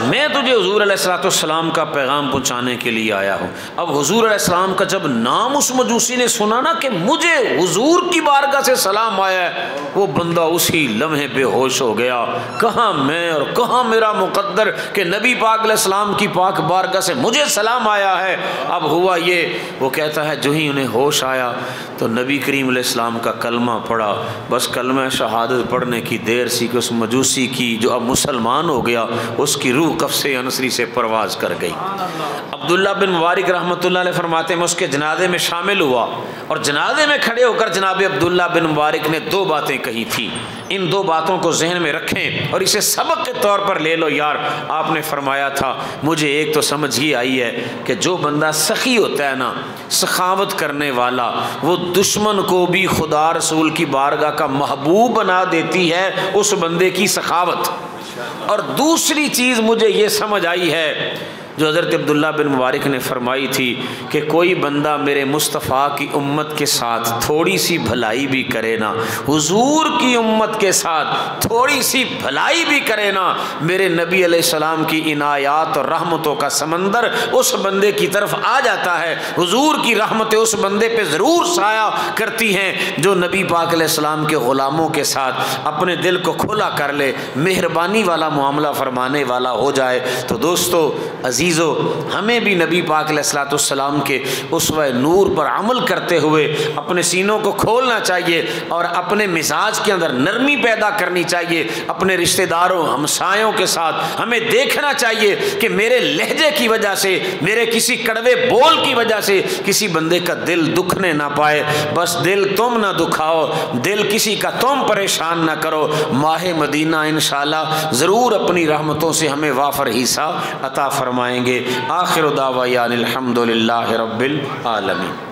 میں تجھے حضور علیہ الصلوۃ والسلام کا پیغام پہنچانے کے لیے آیا ہوں۔ اب حضور علیہ السلام کا جب نام اس مجوسی نے سنا نا کہ مجھے حضور کی بارگاہ سے سلام آیا ہے، وہ بندہ اسی لمحے بے ہوش ہو گیا، کہاں میں اور کہاں میرا مقدر کہ نبی پاک علیہ السلام کی پاک بارگاہ سے مجھے سلام آیا ہے۔ اب ہوا یہ، وہ کہتا ہے جو ہی انہیں ہوش آیا تو نبی کریم علیہ السلام کا کلمہ پڑھا، بس کلمہ شہادت پڑھنے کی دیر سی کہ اس مجوسی کی جو اب مسلمان ہو گیا اس کی روح قفص انصری سے پرواز کر گئی۔ عبداللہ بن مبارک رحمۃ اللہ علیہ فرماتے ہیں میں اس کے جنازے میں شامل ہوا، اور جنازے میں کھڑے ہو کر جناب عبداللہ بن مبارک نے 2 باتیں کہی تھیں، ان 2 باتوں کو ذہن میں رکھیں اور اسے سبق کے طور پر لے لو یار۔ آپ نے فرمایا تھا مجھے ایک تو سمجھ یہ آئی ہے کہ جو بندہ سخی ہوتا ہے نا، سخاوت کرنے والا، وہ دشمن کو بھی خدا رسول کی بارگاہ کا محبوب بنا دیتی ہے اس بندے کی سخاوت۔ اور دوسری چیز مجھے یہ سمجھ آئی ہے جو حضرت عبداللہ بن مبارک نے فرمائی تھی کہ کوئی بندہ میرے مصطفیٰ کی امت کے ساتھ تھوڑی سی بھلائی بھی کرے نا، حضور کی امت کے ساتھ تھوڑی سی بھلائی بھی کرے نا، میرے نبی علیہ السلام کی عنایات اور رحمتوں کا سمندر اس بندے کی طرف آ جاتا ہے۔ حضور کی رحمتیں اس بندے پہ ضرور سایہ کرتی ہیں جو نبی پاک علیہ السلام کے غلاموں کے ساتھ اپنے دل کو کھلا کر لے، مہربانی والا معاملہ فرمانے والا ہو جائے۔ تو دوستو عزیزو، ہمیں بھی نبی پاک علیہ الصلوۃ والسلام کے اسوہ نور پر عمل کرتے ہوئے اپنے سینوں کو کھولنا چاہیے اور اپنے مزاج کے اندر نرمی پیدا کرنی چاہیے۔ اپنے رشتہ داروں ہمسایوں کے ساتھ ہمیں دیکھنا چاہیے کہ میرے لہجے کی وجہ سے، میرے کسی کڑوے بول کی وجہ سے کسی بندے کا دل دکھنے نہ پائے۔ بس دل تم نہ دکھاؤ، دل کسی کا تم پریشان نہ کرو۔ ماہ مدینہ انشاءاللہ ضرور اپنی رحمتوں سے ہمیں وافر حصہ عطا فرمائیں گے۔ آخر دعوانا الحمد للہ رب العالمین۔